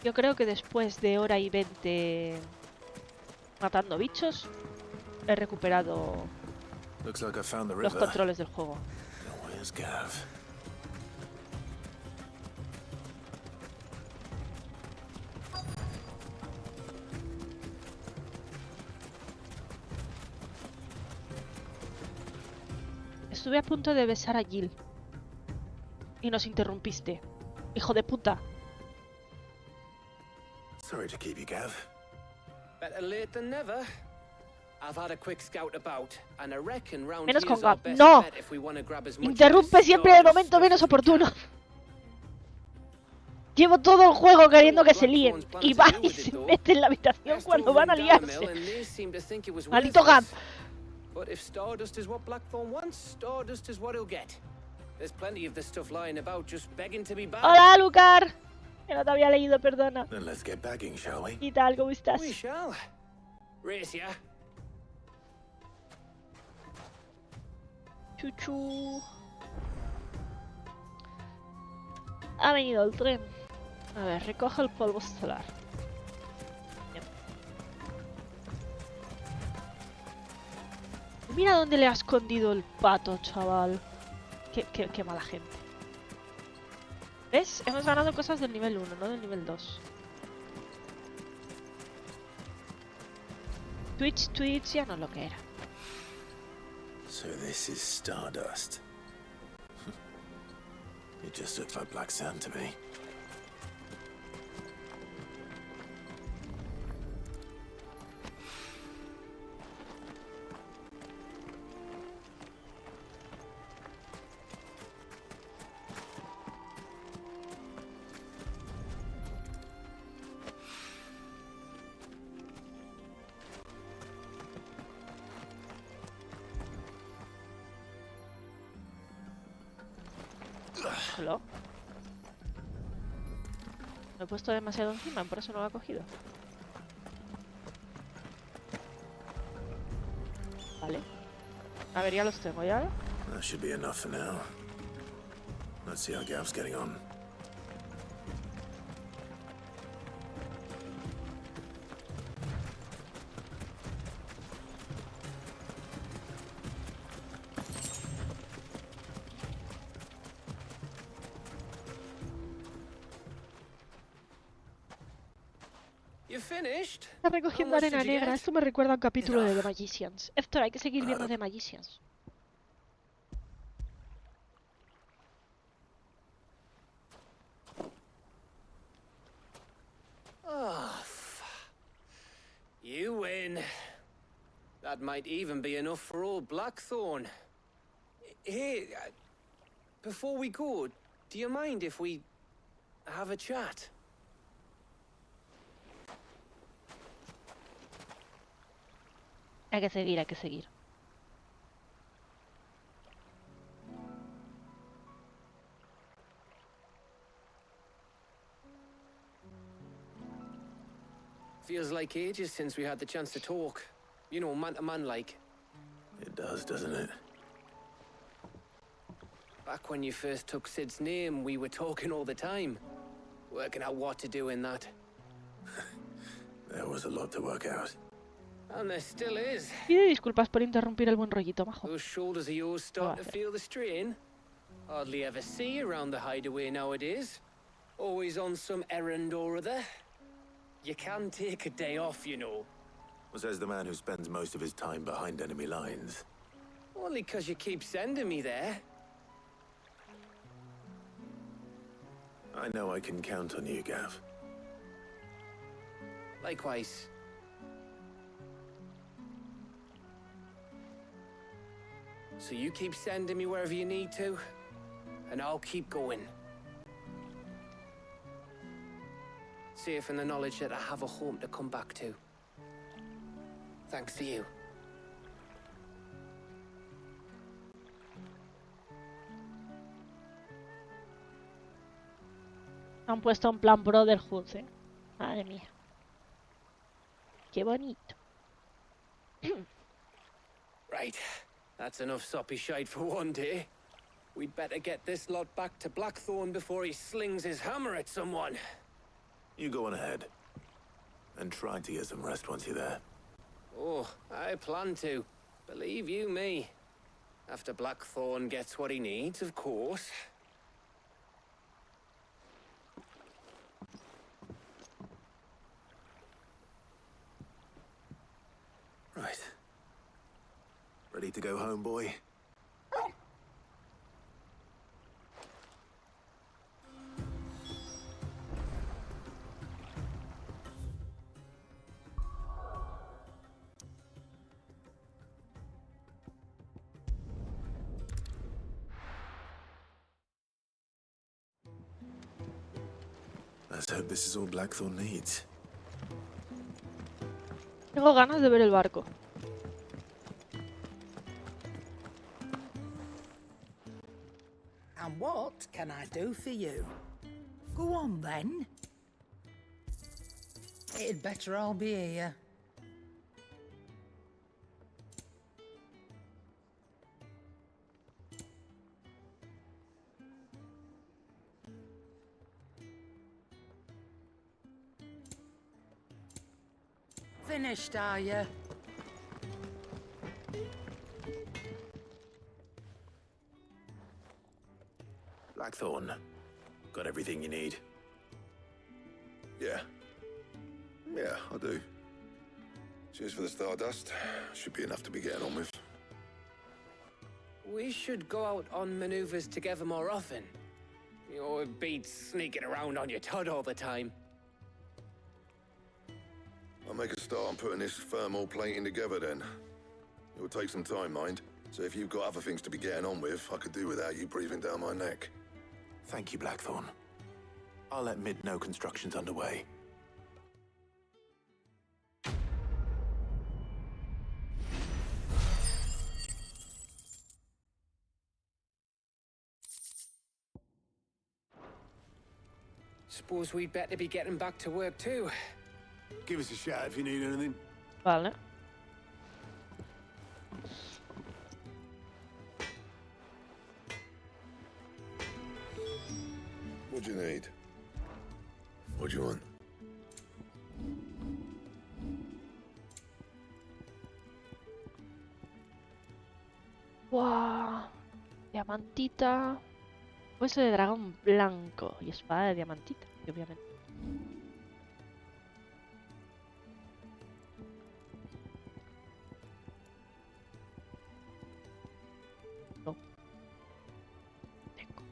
Yo creo que después de hora y 20 matando bichos, he recuperado los controles del juego. Estuve a punto de besar a Jill. Y nos interrumpiste. ¡Hijo de puta! Sorry to keep you, Gav. Better late than never. I've had a quick scout about, and I reckon round Menos con here's our Gav. best ¡No! bet if we want to grab as much Interrumpe siempre en el momento menos oportuno. Llevo todo el juego queriendo que se líen. Y va y se mete en la habitación cuando van a liarse. ¡Maldito Gav! But if Stardust is what Blackthorn wants, Stardust is what he'll get. There's plenty of this stuff lying about just begging to be back. Hola, Lucar. Que no te había leído, perdona. Then let's get bagging, shall we? ¿Qué tal? ¿Cómo estás? We shall. Race ya. Chuchu. Ha venido el tren. A ver, recoge el polvo solar. Bien. Mira dónde le ha escondido el pato, chaval. Qué mala gente. ¿Ves? Hemos ganado cosas del nivel 1, no del nivel 2. Twitch ya no es lo que era. So this is Stardust. It just looks like black sand to me. Hello. Me he puesto demasiado encima, por eso no lo ha cogido. Vale. A ver, ya los tengo ya. That should be enough for now. Let's see how Gav's getting on. Está recogiendo arena negra. Esto me recuerda a un capítulo de The Magicians. Héctor, hay que seguir viendo The Magicians. Oh, you win. That might even be enough for old Blackthorn. Hey, before we go, do you mind if we have a chat? Hay que seguir, hay que seguir. Feels like ages since we had the chance to talk. You know, man to man like. It does, doesn't it? Back when you first took Sid's name, we were talking all the time. Working out what to do in that. There was a lot to work out. And there still is. Pide disculpas por interrumpir el buen rollito, majo. Those shoulders of yours starting to feel the strain. Hardly ever see you around the hideaway nowadays. Always on some errand or other. You can take a day off, you know. Says the man who spends most of his time behind enemy lines. Only 'cause you keep sending me there. I know I can count on you, Gav. Likewise. So you keep sending me wherever you need to, and I'll keep going. Safe in the knowledge that I have a home to come back to. Thanks to you. Han puesto un plan Brotherhood, ¿eh? Madre mía. Qué bonito. Right. That's enough soppy shite for one day. We'd better get this lot back to Blackthorn before he slings his hammer at someone. You go on ahead. And try to get some rest once you're there. Oh, I plan to. Believe you me. After Blackthorn gets what he needs, of course. Right. Ready to go home, boy? Let's hope this is all Blackthorn needs. Tengo ganas de ver el barco. And what can I do for you? Go on then. It'd better all be here. Finished, are you? Blackthorn, got everything you need? Yeah. Yeah, I do. Cheers for the stardust. Should be enough to be getting on with. We should go out on maneuvers together more often. You know, it beats sneaking around on your Todd all the time. I'll make a start on putting this thermal plating together then. It'll take some time, mind. So if you've got other things to be getting on with, I could do without you breathing down my neck. Thank you, Blackthorn. I'll let Mid know construction's underway. Suppose we'd better be getting back to work too. Give us a shout if you need anything. Vale. What do you need? What do you want? Wow. Diamantita. Hueso de dragón blanco y espada de diamantita, obviamente. No. Tengo.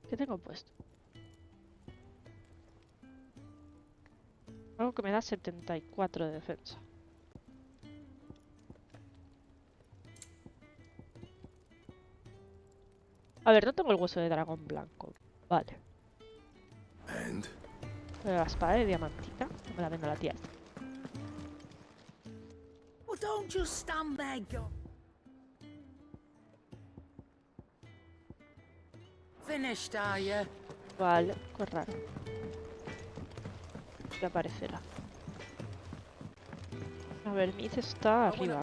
¿Qué tengo puesto? Algo que me da 74 de defensa. A ver, no tengo el hueso de dragón blanco. Vale. And? Pero la espada de diamantita no me la vendo a la tía. Well, don't just stand there, go. Finished, are you? Vale, qué raro. Ya aparecerá. A ver, Mid está arriba.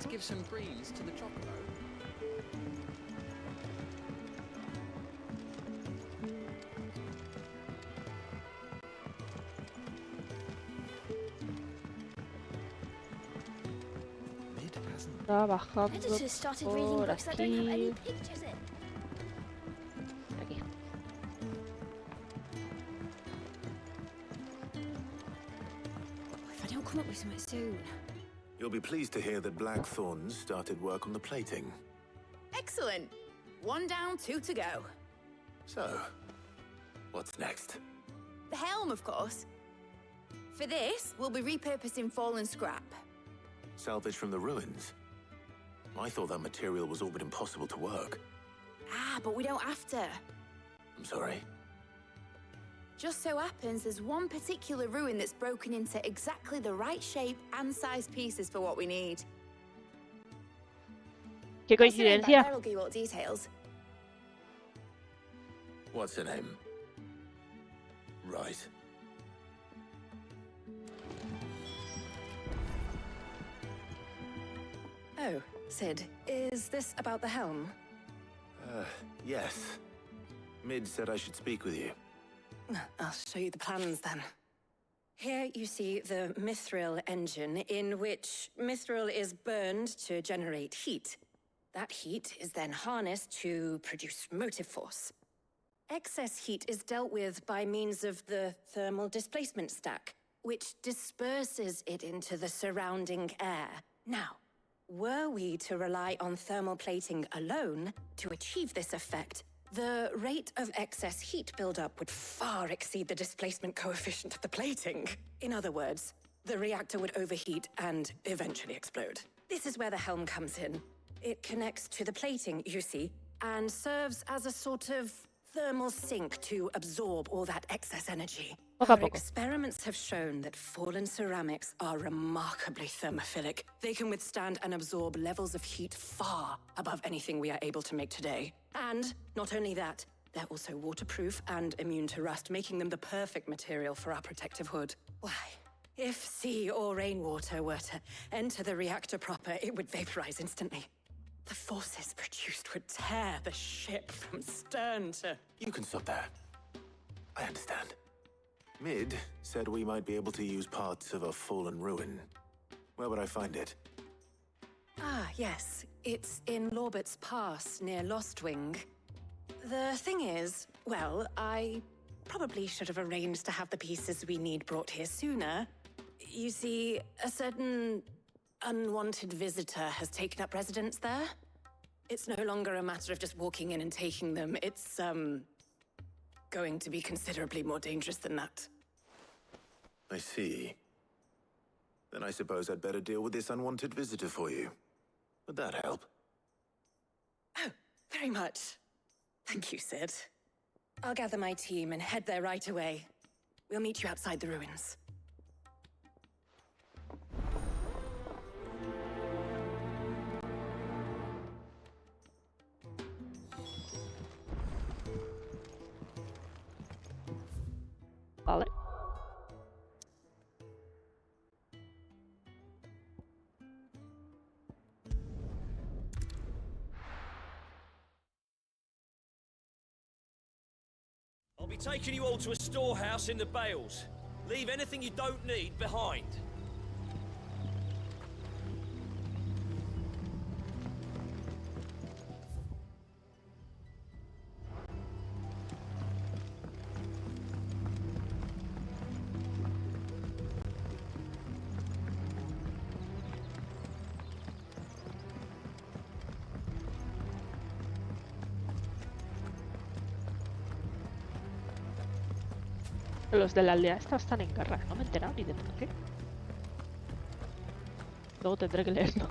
Está bajando por aquí. Aquí. If I don't come up with something soon. You'll be pleased to hear that Blackthorn started work on the plating. Excellent. 1 down, 2 to go. So, what's next? The helm, of course. For this, we'll be repurposing fallen scrap. Salvage from the ruins? I thought that material was all but impossible to work. Ah, but we don't have to. I'm sorry. Just so happens there's one particular ruin that's broken into exactly the right shape and size pieces for what we need. Qué coincidencia. I'll give you all details. What's her name? Right. Oh, Sid, is this about the helm? Yes. Mid said I should speak with you. I'll show you the plans then. Here you see the mithril engine, in which mithril is burned to generate heat. That heat is then harnessed to produce motive force. Excess heat is dealt with by means of the thermal displacement stack, which disperses it into the surrounding air. Now, were we to rely on thermal plating alone to achieve this effect, the rate of excess heat buildup would far exceed the displacement coefficient of the plating. In other words, the reactor would overheat and eventually explode. This is where the helm comes in. It connects to the plating, you see, and serves as a sort of thermal sink to absorb all that excess energy. Our experiments have shown that fallen ceramics are remarkably thermophilic. They can withstand and absorb levels of heat far above anything we are able to make today. And not only that, they're also waterproof and immune to rust, making them the perfect material for our protective hood. Why, if sea or rainwater were to enter the reactor proper, it would vaporize instantly. The forces produced would tear the ship from stern to... You can stop there. I understand. Mid said we might be able to use parts of a fallen ruin. Where would I find it? Ah, yes. It's in Lorbert's Pass, near Lostwing. The thing is, well, I probably should have arranged to have the pieces we need brought here sooner. You see, a certain unwanted visitor has taken up residence there. It's no longer a matter of just walking in and taking them. It's, going to be considerably more dangerous than that. I see. Then I suppose I'd better deal with this unwanted visitor for you. Would that help? Oh, very much. Thank you, Sid. I'll gather my team and head there right away. We'll meet you outside the ruins. Vale. I'll be taking you all to a storehouse in the Bales. Leave anything you don't need behind. Los de la aldea esta están en guerra. No me he enterado ni de por qué. Luego tendré que leerlo.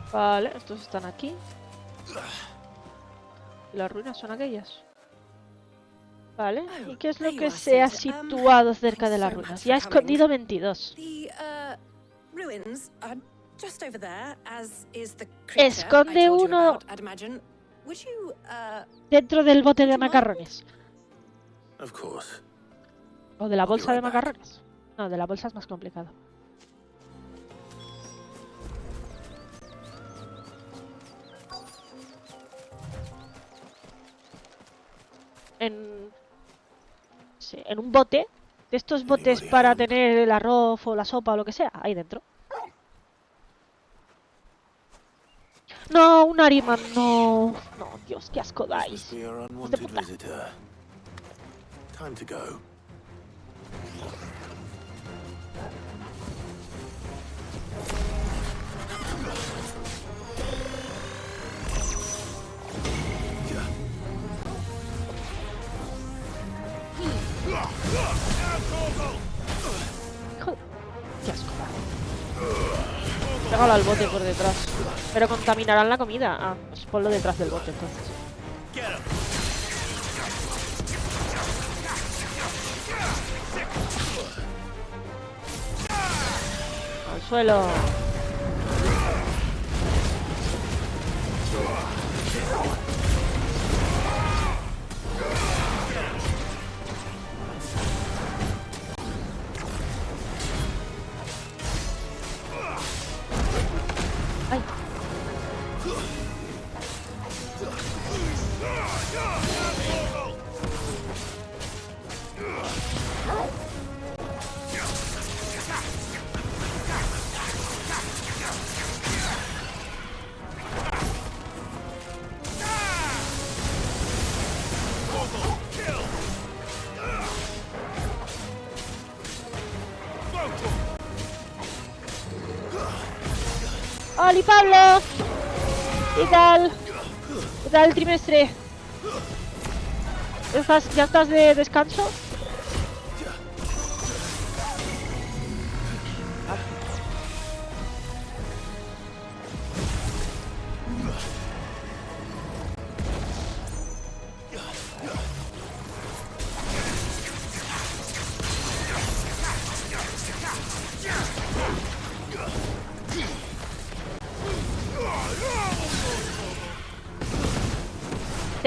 Vale, estos están aquí. ¿Y las ruinas son aquellas? Vale, ¿y qué es lo que se ha situado cerca de las ruinas? Ya ha escondido 22. Esconde uno dentro del bote de macarrones. Of course. ¿O de la bolsa de macarrones? No, de la bolsa es más complicado. sí, en un bote. De estos botes para tener el arroz o la sopa o lo que sea. Ahí dentro. No, un Ariman, no. No, Dios, qué asco dais. Hijos de puta. Time to go. Hijo de... Qué asco da. Pégalo al bote por detrás. Pero contaminarán la comida. Ah, pues ponlo detrás del bote entonces. Al suelo. Ay. ¡Hola, Pablo! ¿Qué tal? ¿Qué tal el trimestre? ¿Ya estás de descanso?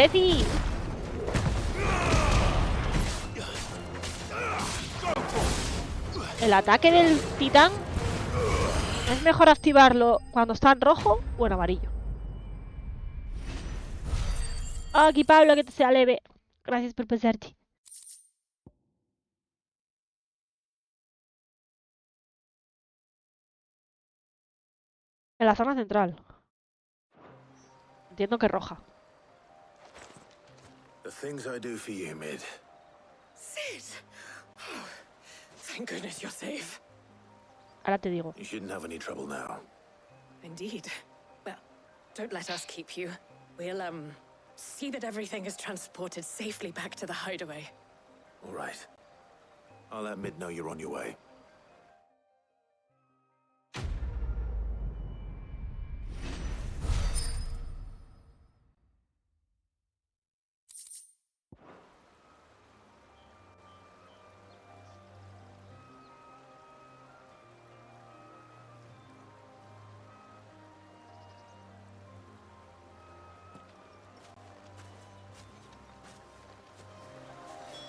¡Ceci! El ataque del titán es mejor activarlo cuando está en rojo o en amarillo. Aquí Pablo, que te sea leve. Gracias por pasarte. En la zona central. Entiendo que roja. The things I do for you, Mid. Sid! Oh, thank goodness you're safe. Ahora te digo. You shouldn't have any trouble now. Indeed. Well, don't let us keep you. We'll, see that everything is transported safely back to the hideaway. All right. I'll let Mid know you're on your way.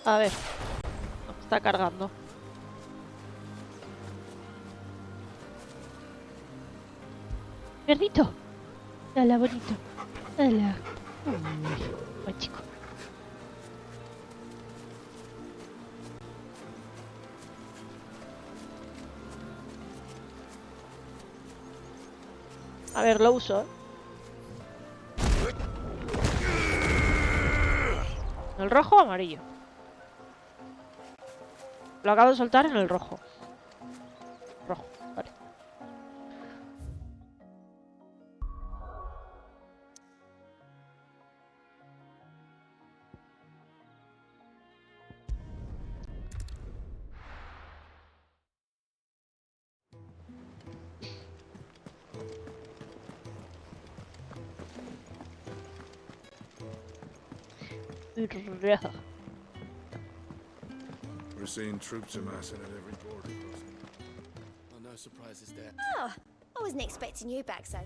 A ver. Está cargando. Perrito. Hola, bonito. Hola. Buen chico. A ver, lo uso. ¿El rojo o amarillo? Lo acabo de soltar en el rojo. Rojo, vale. We're seeing troops amassing at every border crossing. Well, no surprises there. Oh, I wasn't expecting you back so.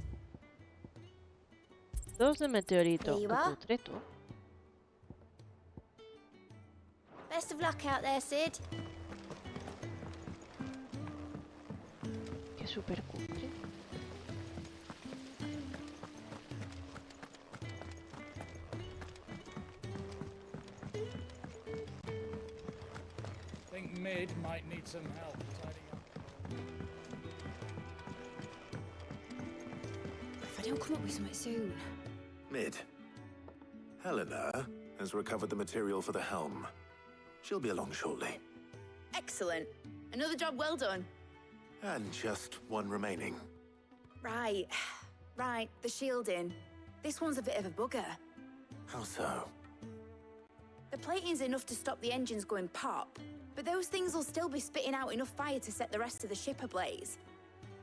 Dos de meteorito. There you Qué are. cutre, tú. Best of luck out there, Sid. Qué super cutre. Mid might need some help tidying up. If I don't come up with something soon. Mid. Helena has recovered the material for the helm. She'll be along shortly. Excellent. Another job well done. And just one remaining. Right. Right, the shielding. This one's a bit of a bugger. How so? The plating's enough to stop the engines going pop, but those things will still be spitting out enough fire to set the rest of the ship ablaze.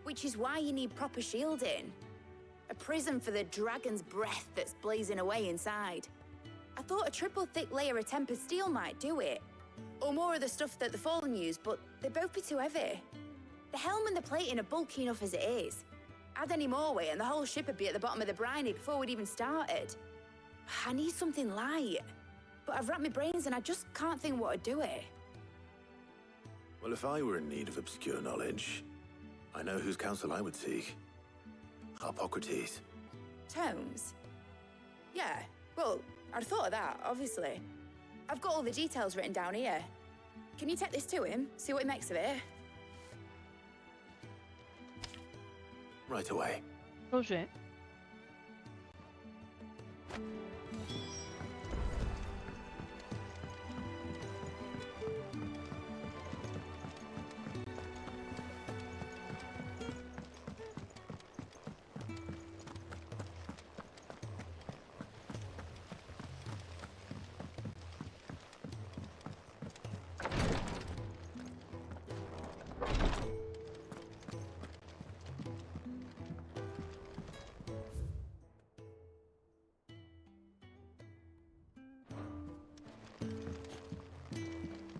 Which is why you need proper shielding. A prison for the dragon's breath that's blazing away inside. I thought a triple thick layer of tempered steel might do it. Or more of the stuff that the Fallen use, but they'd both be too heavy. The helm and the plating are bulky enough as it is. Add any more weight and the whole ship would be at the bottom of the briny before we'd even started. I need something light. But I've racked my brains and I just can't think what would do it. Well, if I were in need of obscure knowledge, I know whose counsel I would seek. Hippocrates. Tomes? Yeah, well, I'd thought of that, obviously. I've got all the details written down here. Can you take this to him, see what he makes of it? Right away. Roger.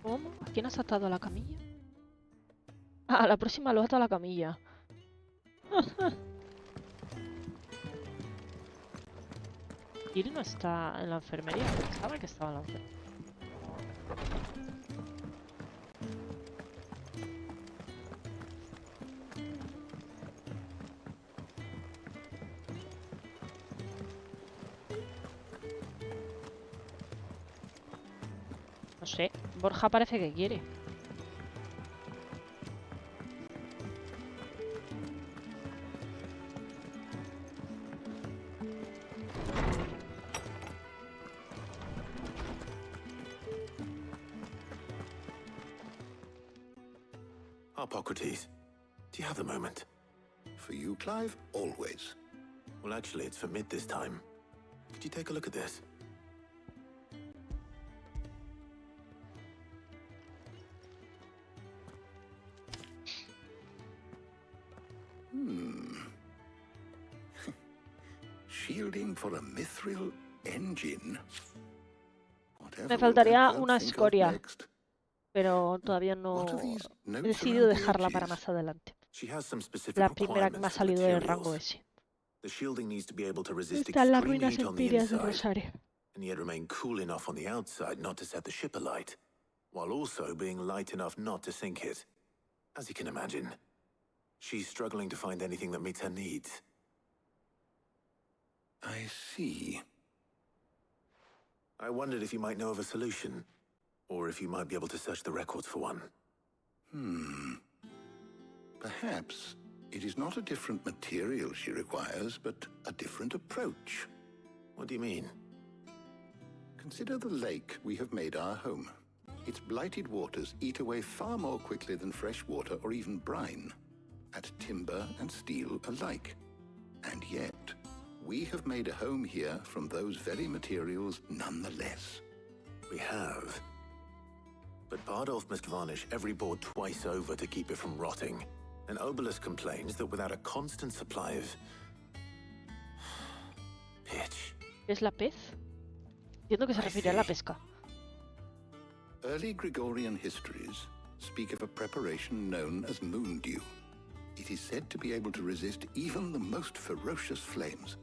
¿Cómo? ¿A quién has atado a la camilla? Ah, a la próxima lo ato a la camilla. Kiri no está en la enfermería. Pensaba que estaba en la enfermería. No sé, Borja parece que quiere. Hippocrates, do you have a moment? For you, Clive, always. Well, actually, it's for Mid this time. Could you take a look at this? Shielding for a mithril engine. Me faltaría una escoria, pero todavía no he decidido dejarla para más adelante. La primera que me ha salido del rango ese. Están las ruinas empíreas de Rosario. And yet remain cool enough on the outside not to set the ship alight, while also being light enough not to sink it. As you can imagine, she's struggling to find anything that meets her needs. I see. I wondered if you might know of a solution, or if you might be able to search the records for one. Perhaps it is not a different material she requires, but a different approach. What do you mean? Consider the lake we have made our home. Its blighted waters eat away far more quickly than fresh water or even brine, at timber and steel alike. And yet, we have made a home here from those very materials nonetheless. We have. But Bardolph must varnish every board twice over to keep it from rotting. And Obelus complains that without a constant supply of... pitch. ¿Es la pez? Entiendo que se refiere a la pesca. Early Gregorian histories speak of a preparation known as moon dew. It is said to be able to resist even the most ferocious flames.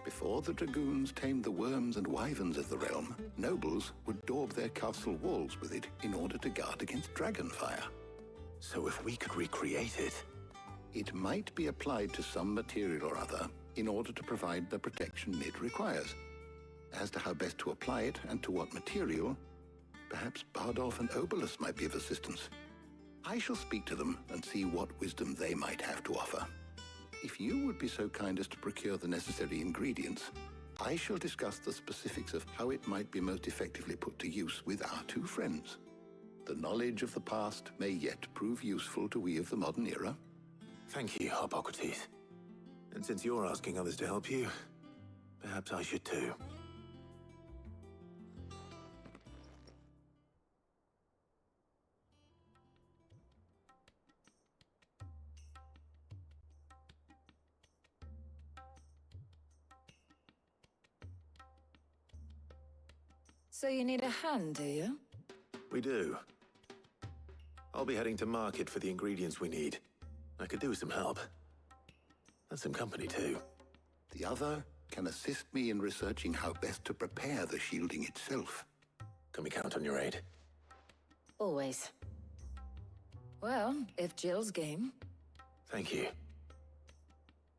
Before the dragoons tamed the worms and wyverns of the realm, nobles would daub their castle walls with it in order to guard against dragon fire. So if we could recreate it... It might be applied to some material or other in order to provide the protection Mid requires. As to how best to apply it and to what material, Perhaps Bardolph and Obolus might be of assistance. I shall speak to them and see what wisdom they might have to offer. If you would be so kind as to procure the necessary ingredients, I shall discuss the specifics of how it might be most effectively put to use with our two friends. The knowledge of the past may yet prove useful to we of the modern era. Thank you, Hippocrates. And since you're asking others to help you, perhaps I should too. So you need a hand, do you? We do. I'll be heading to market for the ingredients we need. I could do with some help. And some company, too. The other can assist me in researching how best to prepare the shielding itself. Can we count on your aid? Always. Well, if Jill's game. Thank you.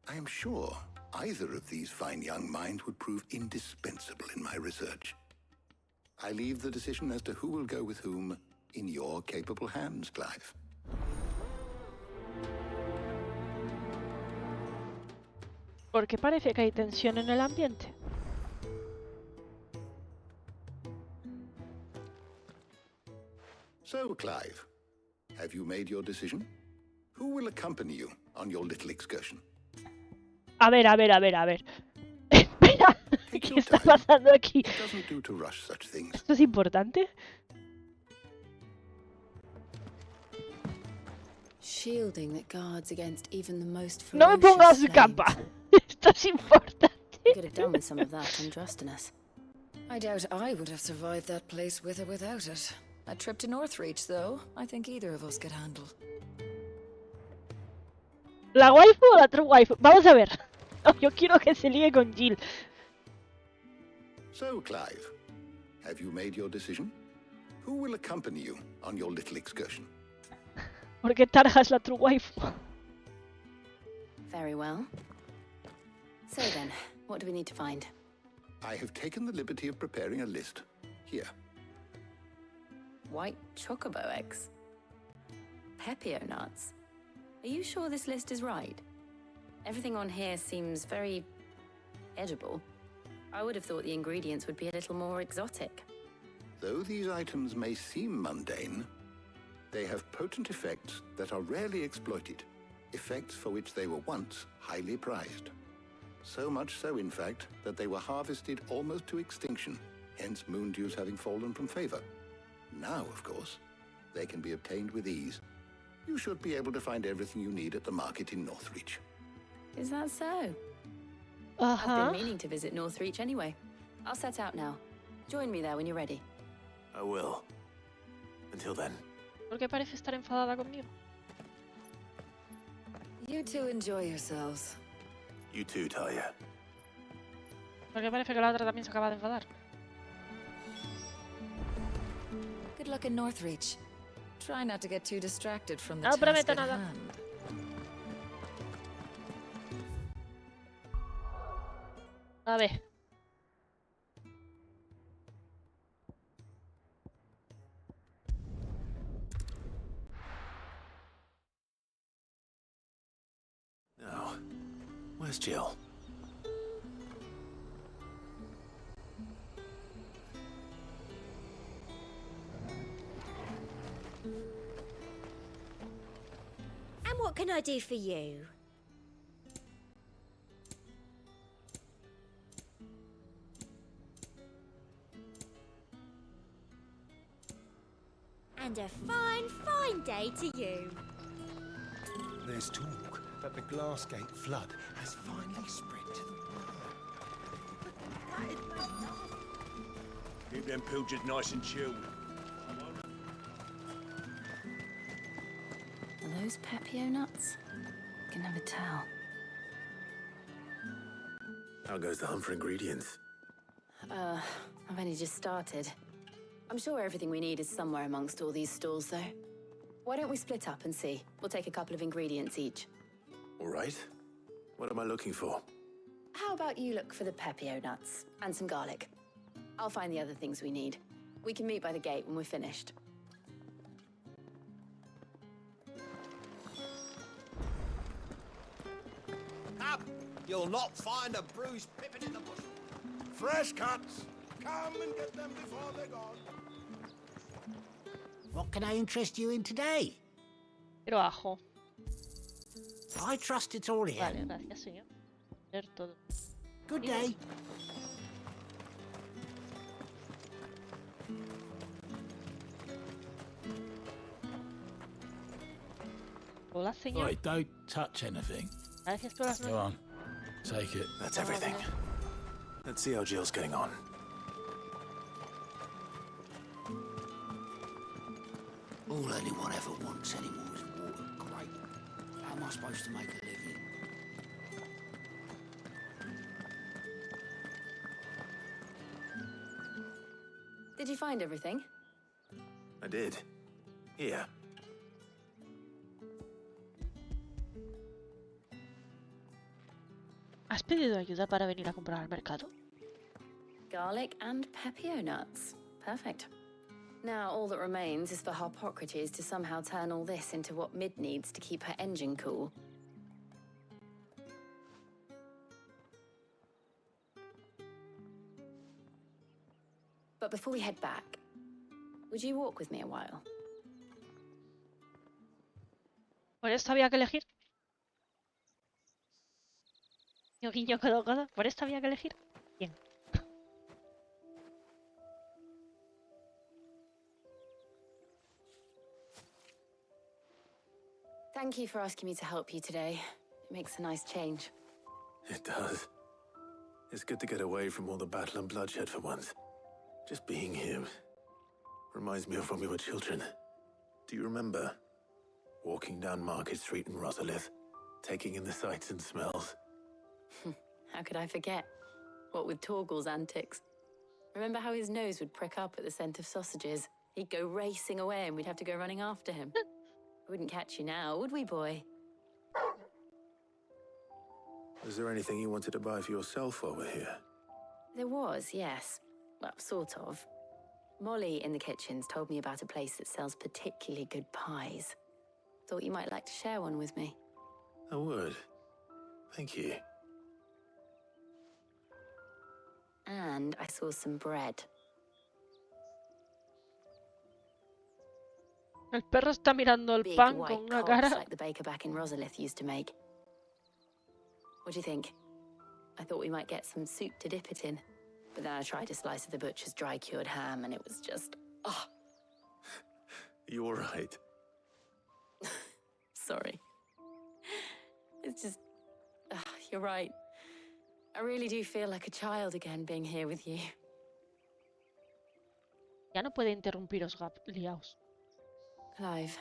I am sure either of these fine young minds would prove indispensable in my research. I leave the decision as to who will go with whom in your capable hands, Clive. Porque parece que hay tensión en el ambiente. So, Clive, have you made your decision? Who will accompany you on your little excursion? A ver. Espera, ¿qué está pasando aquí? It doesn't do to rush such things. ¿Esto es importante? Shielding that guards against even the most No me pongas capa. Esto es importante. Could have done with some of that androgynous. I doubt I would have survived that place with or without it. A trip to Northreach, though, I think either of us could handle. ¿La waifu o la true waifu? Vamos a ver. No, yo quiero que se líe con Jill. So, Clive, have you made your decision? Who will accompany you on your little excursion? Porque Tarja es la true waifu. Very well. So then, what do we need to find? I have taken the liberty of preparing a list. Here. White chocobo eggs. Pepio nuts. Are you sure this list is right? Everything on here seems very edible. I would have thought the ingredients would be a little more exotic. Though these items may seem mundane, they have potent effects that are rarely exploited, effects for which they were once highly prized. So much so, in fact, that they were harvested almost to extinction, hence moon dews having fallen from favor. Now, of course, they can be obtained with ease. You should be able to find everything you need at the market in Northreach. Is that so? Uh-huh. I've been meaning to visit Northreach anyway. I'll set out now. Join me there when you're ready. I will. Until then. ¿Por qué parece estar enfadada conmigo? You two enjoy yourselves. You too, Talia. Porque parece que la otra también se acaba de enfadar. Good luck in Northreach. Try not to get too distracted from the No task prometo at nada. hand. A ver. Now, where's Jill? And what can I do for you? And a fine, fine day to you. There's talk that the Glassgate flood has finally spread to the world. Keep them pilchards nice and chilled. Are those Pepio nuts? Can never tell. How goes the hunt for ingredients? I've only just started. I'm sure everything we need is somewhere amongst all these stalls, though. Why don't we split up and see? We'll take a couple of ingredients each. All right. What am I looking for? How about you look for the Pepio nuts and some garlic? I'll find the other things we need. We can meet by the gate when we're finished. Up! You'll not find a bruised pippin in the bush. Fresh cuts! Come and get them before they're gone. What can I interest you in today? Quiero ajo. I trust it's all here. Vale, gracias, señor. Ver todo. Good day. Hola, señor. Wait, don't touch anything. Gracias por las Go on. Take it. That's everything. Let's see how Jill's getting on. All anyone ever wants anymore is water. Great. How am I supposed to make a living? Did you find everything? I did. Here. ¿Has pedido ayuda para venir a comprar al mercado? Garlic and pepio nuts. Perfect. Now all that remains is for Harpocrates to somehow turn all this into what Mid needs to keep her engine cool. But before we head back, would you walk with me a while? ¿Por esto había que elegir? Guiño, guiño, codo, codo. ¿Por esto había que elegir? Bien. Thank you for asking me to help you today. It makes a nice change. It does. It's good to get away from all the battle and bloodshed for once. Just being here reminds me of when we were children. Do you remember? Walking down Market Street in Rosalith, taking in the sights and smells. How could I forget? What with Torgal's antics. Remember how his nose would prick up at the scent of sausages? He'd go racing away and we'd have to go running after him. Wouldn't catch you now, would we, boy? Was there anything you wanted to buy for yourself while we're here? There was, yes. Well, sort of. Molly in the kitchens told me about a place that sells particularly good pies. Thought you might like to share one with me. I would. Thank you. And I saw some bread. El perro está mirando el Big pan white con una cobs cara. like the baker back in Rosalith used to make. What do you think? I thought we might get some soup to dip it in. But then I tried a slice of the butcher's dry-cured ham and it was just... oh. You all right? Sorry. It's just... you're right. I really do feel like a child again being here with you. Ya no puede interrumpiros, liaos. Clive.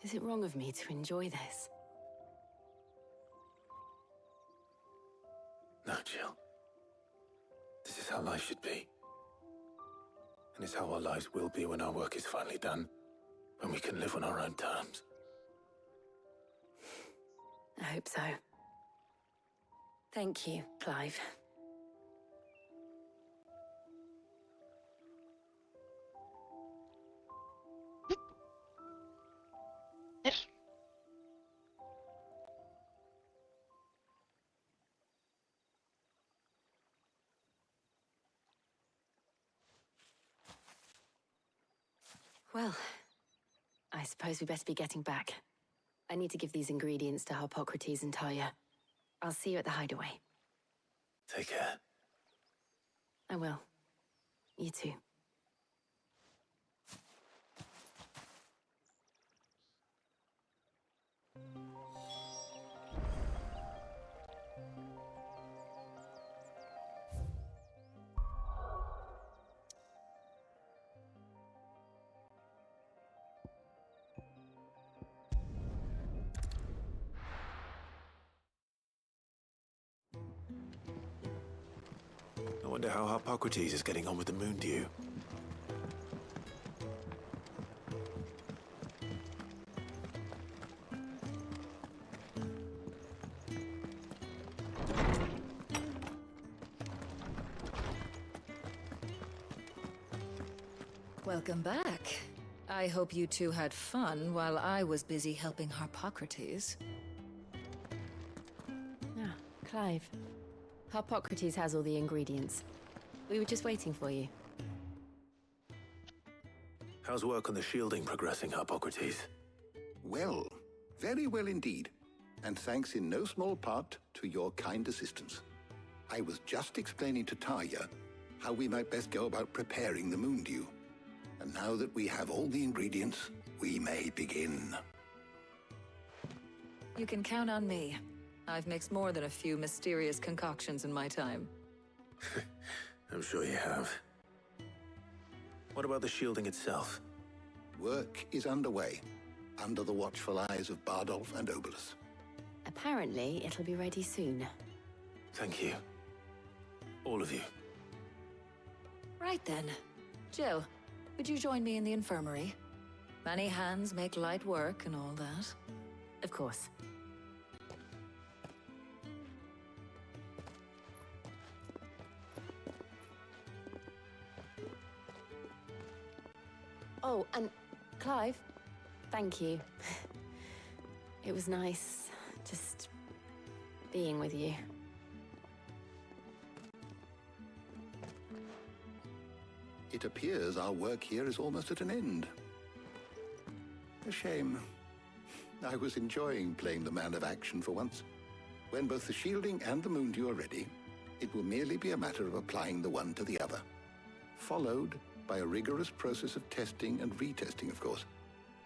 Is it wrong of me to enjoy this? No, Jill. This is how life should be. And it's how our lives will be when our work is finally done. When we can live on our own terms. I hope so. Thank you, Clive. Well, I suppose we better be getting back. I need to give these ingredients to Harpocrates and Talia. I'll see you at the hideaway. Take care. I will. You too. I wonder how Harpocrates is getting on with the moon dew. Welcome back. I hope you two had fun while I was busy helping Harpocrates. Ah, Clive. Harpocrates has all the ingredients. We were just waiting for you. How's work on the shielding progressing, Harpocrates? Well, very well indeed. And thanks in no small part to your kind assistance. I was just explaining to Tarja how we might best go about preparing the moon dew. And now that we have all the ingredients, we may begin. You can count on me. I've mixed more than a few mysterious concoctions in my time. I'm sure you have. What about the shielding itself? Work is underway, under the watchful eyes of Bardolph and Obolus. Apparently, it'll be ready soon. Thank you. All of you. Right then. Jill, would you join me in the infirmary? Many hands make light work and all that. Of course. Oh, and Clive, thank you. It was nice just being with you. It appears our work here is almost at an end. A shame. I was enjoying playing the man of action for once. When both the shielding and the moon dew are ready, it will merely be a matter of applying the one to the other. Followed by a rigorous process of testing and retesting, of course.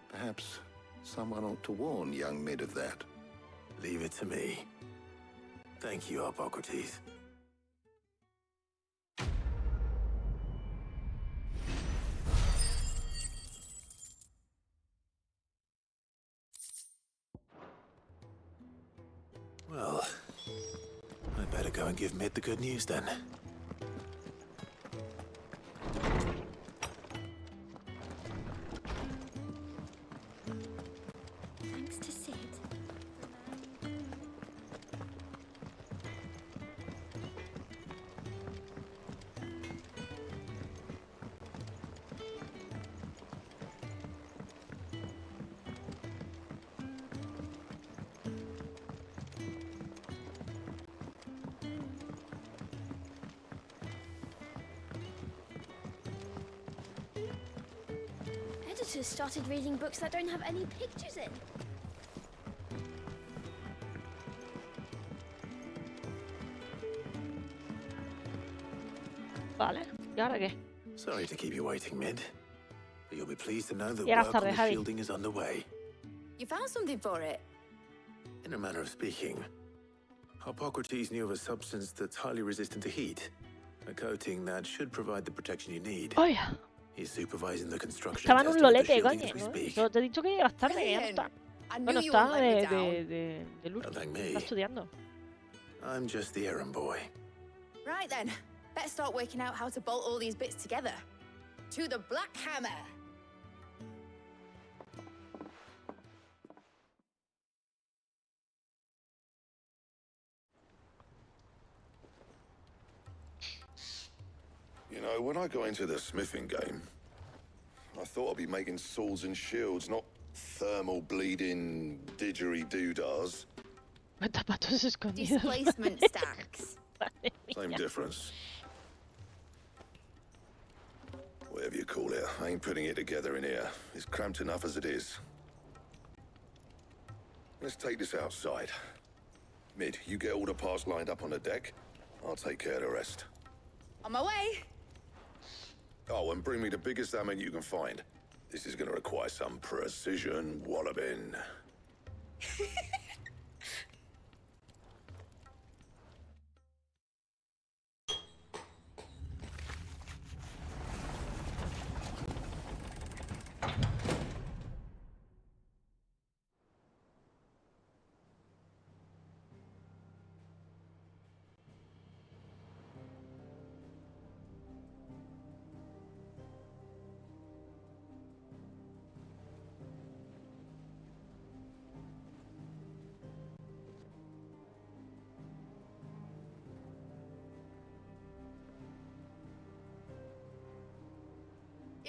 Perhaps someone ought to warn young Mid of that. Leave it to me. Thank you, Harpocrates. Well, I better go and give Mid the good news then. Thanks to Sid. Editors started reading books that don't have any pictures in. Vale, ¿y ahora qué? Sorry to keep you waiting, Mid. But you'll be pleased to know that Llegas work on tarde, the Javi. shielding is underway. You found something for it? In a manner of speaking, Harpocrates knew of a substance that's highly resistant to heat. A coating that should provide the protection you need. ¡Ay! He's supervising the construction Estaba en testing un of the lolete, shielding coño, as we ¿no? speak. Solo te he dicho que llegas tarde, que ya no está. I knew Bueno, you está wouldn't let me down. de luz. Don't thank me. Está estudiando. I'm just the errand boy. Right then, better start working out how to bolt all these bits together. To the Black Hammer! You know, when I got into the smithing game, I thought I'd be making swords and shields, not thermal bleeding didgeridoo-dahs. Zapatos escondidos. Displacement stacks. Same difference. Whatever you call it, I ain't putting it together in here. It's cramped enough as it is. Let's take this outside. Mid, you get all the parts lined up on the deck. I'll take care of the rest. On my way! Oh, and bring me the biggest hammer you can find. This is gonna require some precision walloping.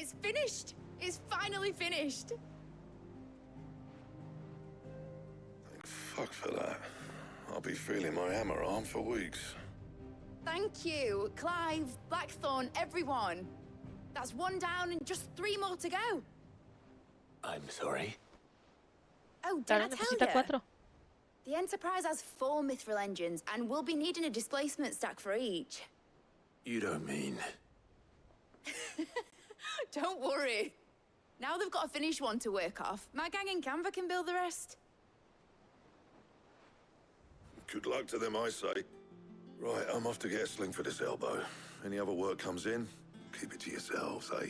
It's finished! It's finally finished! Thank fuck for that. I'll be feeling my hammer arm for weeks. Thank you, Clive, Blackthorn, everyone. That's 1 down and just 3 more to go. I'm sorry. Oh, did I tell necesita you? 4. The Enterprise has 4 mithril engines, and we'll be needing a displacement stack for each. You don't mean... Don't worry. Now they've got a finished one to work off. My gang in Canva can build the rest. Good luck to them, I say. Right, I'm off to get a sling for this elbow. Any other work comes in, keep it to yourselves, eh?